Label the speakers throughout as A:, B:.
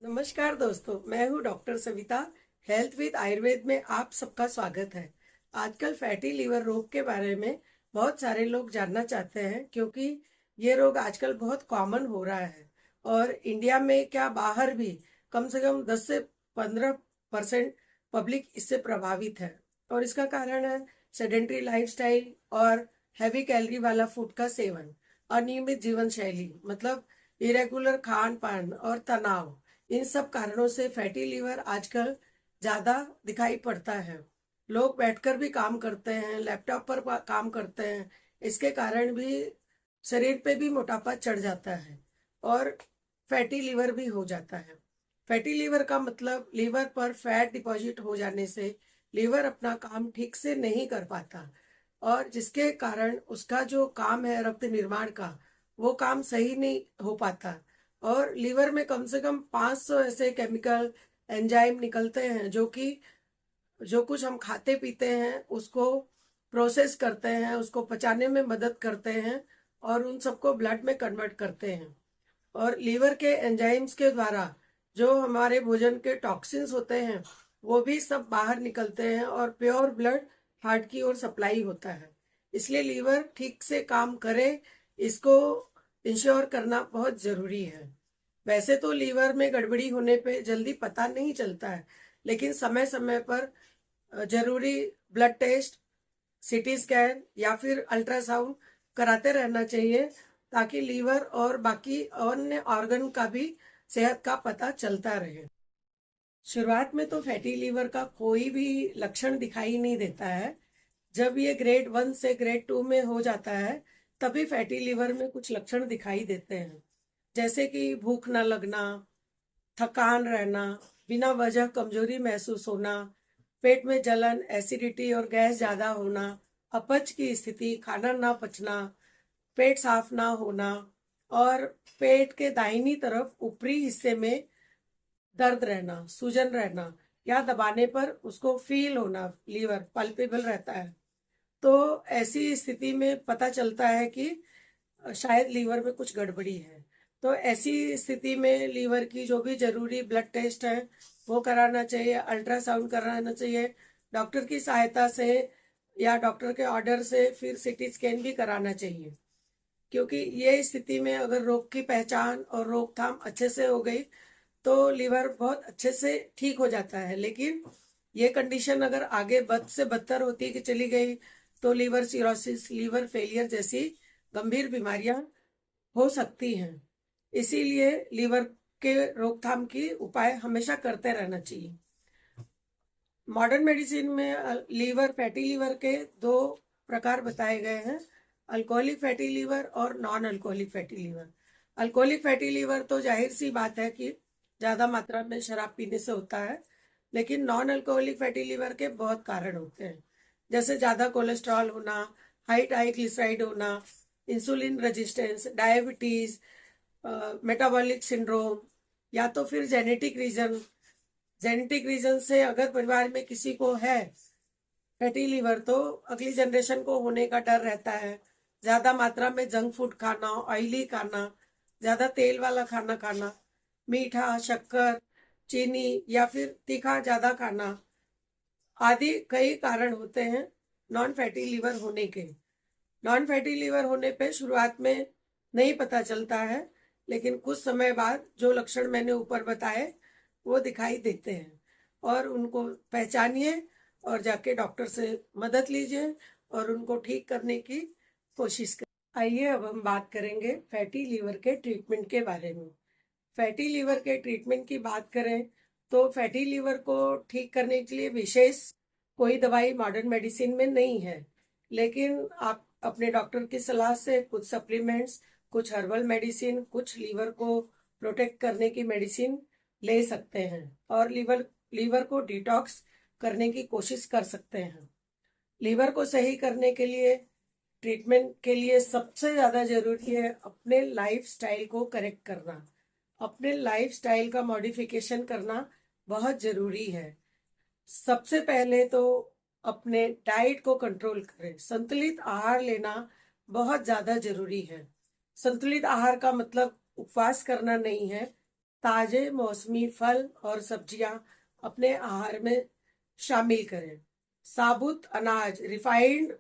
A: नमस्कार दोस्तों, मैं हूँ doctor Savita. Health with Ayurveda में आप सबका स्वागत है। आजकल फैटी लीवर रोग के बारे में बहुत सारे लोग जानना चाहते हैं, क्योंकि ये रोग आजकल बहुत कॉमन हो रहा है। और इंडिया में क्या बाहर भी कम से कम 10 से 15% पब्लिक इससे प्रभावित है। और इसका कारण है सेडेंट्री लाइफस्टाइल और हैवी कैलोरी वाला फूड का सेवन, अनियमित जीवन शैली मतलब इरेगुलर खान पान और तनाव। इन सब कारणों से फैटी लीवर आजकल ज्यादा दिखाई पड़ता है। लोग बैठकर भी काम करते हैं, लैपटॉप पर काम करते हैं, इसके कारण भी शरीर पे भी मोटापा चढ़ जाता है और फैटी लीवर भी हो जाता है। फैटी लीवर का मतलब लीवर पर फैट डिपॉजिट हो जाने से लीवर अपना काम ठीक से नहीं कर पाता, और जिसके कारण उसका जो काम है रक्त निर्माण का, वो काम सही नहीं हो पाता। और लीवर में कम से कम 500 ऐसे केमिकल एंजाइम निकलते हैं, जो कुछ हम खाते पीते हैं उसको प्रोसेस करते हैं, उसको पचाने में मदद करते हैं और उन सबको ब्लड में कन्वर्ट करते हैं। और लीवर के एंजाइम्स के द्वारा जो हमारे भोजन के टॉक्सिन्स होते हैं वो भी सब बाहर निकलते हैं और प्योर ब्लड हार्ट की ओर सप्लाई होता है। इसलिए लीवर ठीक से काम करे, इसको इंश्योर करना बहुत जरूरी है। वैसे तो लीवर में गड़बड़ी होने पे जल्दी पता नहीं चलता है, लेकिन समय समय पर जरूरी ब्लड टेस्ट, सीटी स्कैन या फिर अल्ट्रासाउंड कराते रहना चाहिए, ताकि लीवर और बाकी अन्य ऑर्गन का भी सेहत का पता चलता रहे। शुरुआत में तो फैटी लीवर का कोई भी लक्षण दिखाई नहीं देता है। जब ये ग्रेड 1 से ग्रेड 2 में हो जाता है, तभी फैटी लीवर में कुछ लक्षण दिखाई देते हैं, जैसे कि भूख न लगना, थकान रहना, बिना वजह कमजोरी महसूस होना, पेट में जलन, एसिडिटी और गैस ज्यादा होना, अपच की स्थिति, खाना ना पचना, पेट साफ ना होना, और पेट के दाहिनी तरफ ऊपरी हिस्से में दर्द रहना, सूजन रहना या दबाने पर उसको फील होना, लीवर पल्पेबल रहता है। तो ऐसी स्थिति में पता चलता है कि शायद लीवर में कुछ गड़बड़ी है। तो ऐसी स्थिति में लीवर की जो भी जरूरी ब्लड टेस्ट है वो कराना चाहिए, अल्ट्रासाउंड कराना चाहिए डॉक्टर की सहायता से, या डॉक्टर के ऑर्डर से फिर सीटी स्कैन भी कराना चाहिए। क्योंकि ये स्थिति में अगर रोग की पहचान और रोकथाम अच्छे से हो गई तो लीवर बहुत अच्छे से ठीक हो जाता है। लेकिन ये कंडीशन अगर आगे बद से बदतर होती कि चली गई तो लीवर सिरोसिस, लीवर फेलियर जैसी गंभीर बीमारियां हो सकती हैं। इसीलिए लीवर के रोकथाम की उपाय हमेशा करते रहना चाहिए। मॉडर्न मेडिसिन में लीवर, फैटी लीवर के दो प्रकार बताए गए हैं, अल्कोहलिक फैटी लीवर और non alcoholic fatty liver. Alcoholic fatty liver तो जाहिर सी बात है कि ज्यादा मात्रा में शराब पीने से होता है, लेकिन नॉन अल्कोहलिक फैटी लीवर के बहुत कारण होते हैं, जैसे ज्यादा कोलेस्ट्रॉल होना, हाई ट्राइग्लिसराइड होना, insulin resistance, diabetes, metabolic syndrome, या तो फिर जेनेटिक रीजन से अगर परिवार में किसी को है फैटी लीवर तो अगली जनरेशन को होने का डर रहता है। ज्यादा मात्रा में जंक फूड खाना, ऑयली खाना, ज्यादा तेल वाला खाना खाना, मीठा, शक्कर, चीनी या फिर तीखा ज्यादा खाना आदि कई कारण होते हैं नॉन फैटी लीवर होने के। नॉन फैटी लीवर होने पे शुरुआत में नहीं पता चलता है, लेकिन कुछ समय बाद जो लक्षण मैंने ऊपर बताए वो दिखाई देते हैं, और उनको पहचानिए और जाके डॉक्टर से मदद लीजिए और उनको ठीक करने की कोशिश करें। आइए अब हम बात करेंगे फैटी लीवर के ट्रीटमेंट के बारे में। फैटी लीवर के ट्रीटमेंट की बात करें तो फैटी लीवर को ठीक करने के लिए विशेष कोई दवाई मॉडर्न मेडिसिन में नहीं है, लेकिन आप अपने डॉक्टर की सलाह से कुछ सप्लीमेंट्स, कुछ हर्बल मेडिसिन, कुछ लीवर को प्रोटेक्ट करने की मेडिसिन ले सकते हैं और लीवर लीवर को डिटॉक्स करने की कोशिश कर सकते हैं। लीवर को सही करने के लिए, ट्रीटमेंट के लिए सबसे ज्यादा जरूरी है अपने लाइफ स्टाइल को करेक्ट करना। अपने लाइफ स्टाइल का मॉडिफिकेशन करना बहुत जरूरी है। सबसे पहले तो अपने डाइट को कंट्रोल करें, संतुलित आहार लेना बहुत ज्यादा जरूरी है। संतुलित आहार का मतलब उपवास करना नहीं है, ताजे मौसमी फल और सब्जियां अपने आहार में शामिल करें। साबुत अनाज, रिफाइंड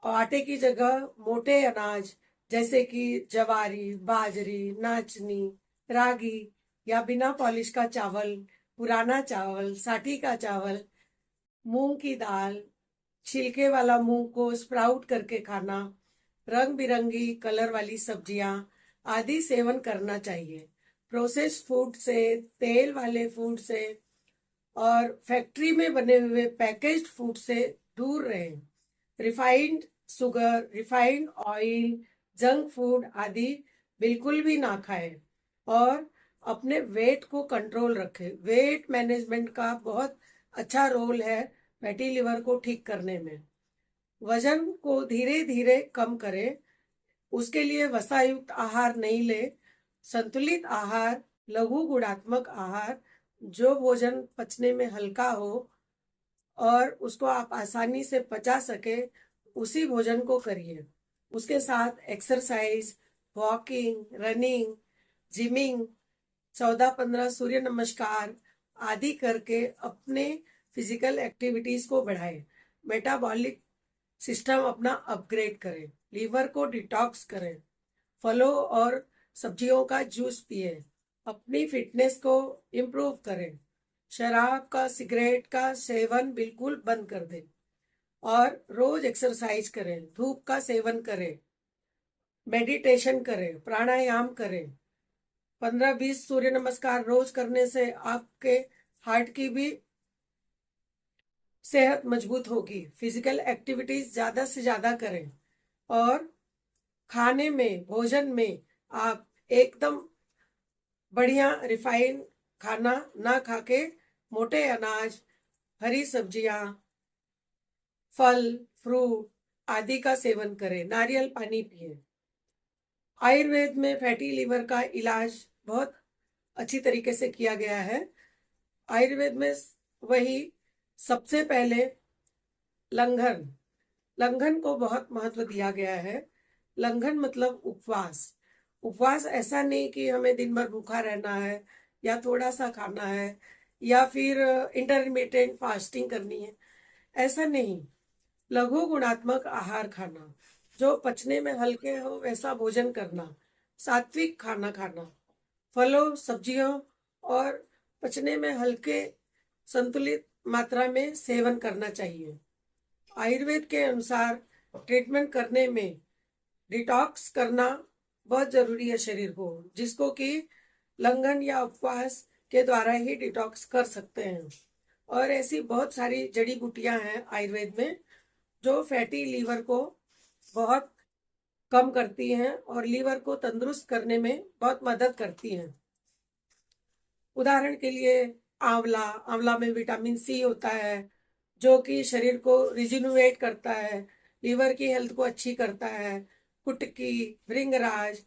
A: आटे की जगह मोटे अनाज जैसे कि जवारी, बाजरी, नाचनी, रागी या बिना पॉलिश का चावल, पुराना चावल, साठी का चावल, मूंग की दाल, छिलके वाला मूंग को स्प्राउट करके खाना, रंग बिरंगी कलर वाली सब्जियां आदि सेवन करना चाहिए। प्रोसेस्ड फूड से, तेल वाले फूड से और फैक्ट्री में बने हुए पैकेज्ड फूड से दूर रहें। Refined sugar, refined oil, junk food आदि बिल्कुल भी ना खाएं और अपने वेट को कंट्रोल रखें। वेट मैनेजमेंट का बहुत अच्छा रोल है फैटी लिवर को ठीक करने में। वजन को धीरे धीरे कम करें, उसके लिए वसायुक्त आहार नहीं ले। संतुलित आहार, लघु गुणात्मक आहार, जो भोजन पचने में हल्का हो और उसको आप आसानी से पचा सके, उसी भोजन को करिए। उसके साथ एक्सरसाइज, वॉकिंग, रनिंग, जिमिंग, 14-15 सूर्य नमस्कार आदि करके अपने फिजिकल एक्टिविटीज को बढ़ाएं। मेटाबॉलिक सिस्टम अपना अपग्रेड करें। लीवर को डिटॉक्स करें। फलों और सब्जियों का जूस पिए। अपनी फिटनेस को इम्प्रूव करें। शराब का, सिगरेट का सेवन बिल्कुल बंद कर दें और रोज एक्सरसाइज करें। धूप का सेवन करें, मेडिटेशन करें, प्राणायाम करें। 15-20 सूर्य नमस्कार रोज करने से आपके हार्ट की भी सेहत मजबूत होगी। फिजिकल एक्टिविटीज ज्यादा से ज्यादा करें और खाने में, भोजन में आप एकदम बढ़िया रिफाइन खाना ना खाके मोटे अनाज, हरी सब्जियां, फल, फ्रूट आदि का सेवन करें। नारियल पानी पिए। आयुर्वेद में फैटी लिवर का इलाज बहुत अच्छी तरीके से किया गया है। आयुर्वेद में वही सबसे पहले लंघन, लंघन को बहुत महत्व दिया गया है। लंघन मतलब उपवास। उपवास ऐसा नहीं कि हमें दिन भर भूखा रहना है या थोड़ा सा खाना है या फिर इंटरमिटेंट फास्टिंग करनी है, ऐसा नहीं। लघु गुणात्मक आहार खाना, जो पचने में हल्के हो वैसा भोजन करना, सात्विक खाना खाना, फलों, सब्जियों और पचने में हल्के संतुलित मात्रा में सेवन करना चाहिए। आयुर्वेद के अनुसार ट्रीटमेंट करने में डिटॉक्स करना बहुत जरूरी है शरीर को, जिसको कि लंघन या उपवास के द्वारा ही डिटॉक्स कर सकते हैं। और ऐसी बहुत सारी जड़ी बूटियां हैं आयुर्वेद में जो फैटी लीवर को बहुत कम करती हैं और लीवर को तंदुरुस्त करने में बहुत मदद करती हैं। उदाहरण के लिए आंवला, आंवला में विटामिन सी होता है जो कि शरीर को रिजिन्यूएट करता है, लीवर की हेल्थ को अच्छी करता है। कुटकी, भृंगराज,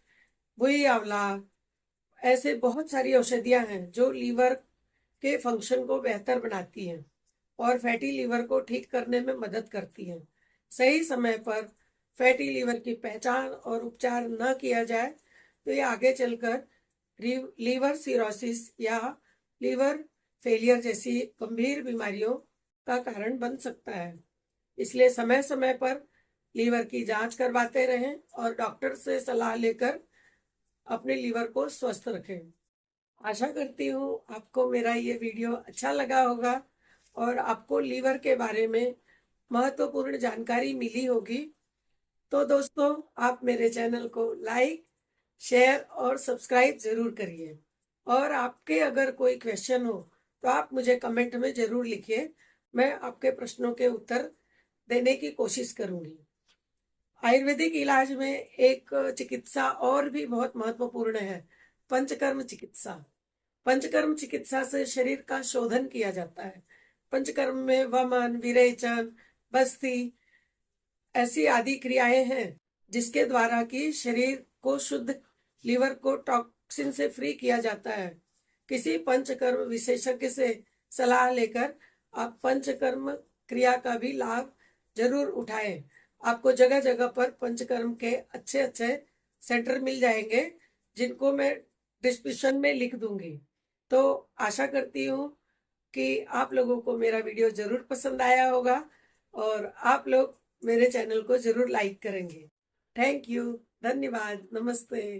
A: बुई आंवला, ऐसे बहुत सारी औषधियां हैं जो लीवर के फंक्शन को बेहतर बनाती हैं और फैटी लीवर को ठीक करने में मदद करती हैं। सही समय पर फैटी लीवर की पहचान और उपचार न किया जाए तो ये आगे चलकर लीवर सिरोसिस या लीवर फेलियर जैसी गंभीर बीमारियों का कारण बन सकता है। इसलिए समय समय पर लीवर की जांच करवाते रहें और डॉक्टर से सलाह लेकर अपने लीवर को स्वस्थ रखें। आशा करती हूँ आपको मेरा ये वीडियो अच्छा लगा होगा और आपको लीवर के बारे में महत्वपूर्ण जानकारी मिली होगी। तो दोस्तों, आप मेरे चैनल को लाइक, शेयर और सब्सक्राइब जरूर करिए। और आपके अगर कोई क्वेश्चन हो तो आप मुझे कमेंट में जरूर लिखिए। मैं आपके प्रश्नों के उत्तर देने की कोशिश करूंगी। आयुर्वेदिक इलाज में एक चिकित्सा और भी बहुत महत्वपूर्ण है, पंचकर्म चिकित्सा। पंचकर्म चिकित्सा से शरीर का शोधन किया जाता है। पंचकर्म में वमन, विरेचन, बस्ती ऐसी आदि क्रियाएं हैं जिसके द्वारा कि शरीर को शुद्ध, लीवर को टॉक्सिन से फ्री किया जाता है। किसी पंचकर्म विशेषज्ञ से सलाह लेकर आप पंचकर्म क्रिया का भी लाभ जरूर उठाएं। आपको जगह जगह पर पंचकर्म के अच्छे अच्छे सेंटर मिल जाएंगे जिनको मैं डिस्क्रिप्शन में लिख दूंगी। तो आशा करती हूँ कि आप लोगों को मेरा वीडियो जरूर पसंद आया होगा और आप लोग मेरे चैनल को जरूर लाइक करेंगे। थैंक यू, धन्यवाद, नमस्ते।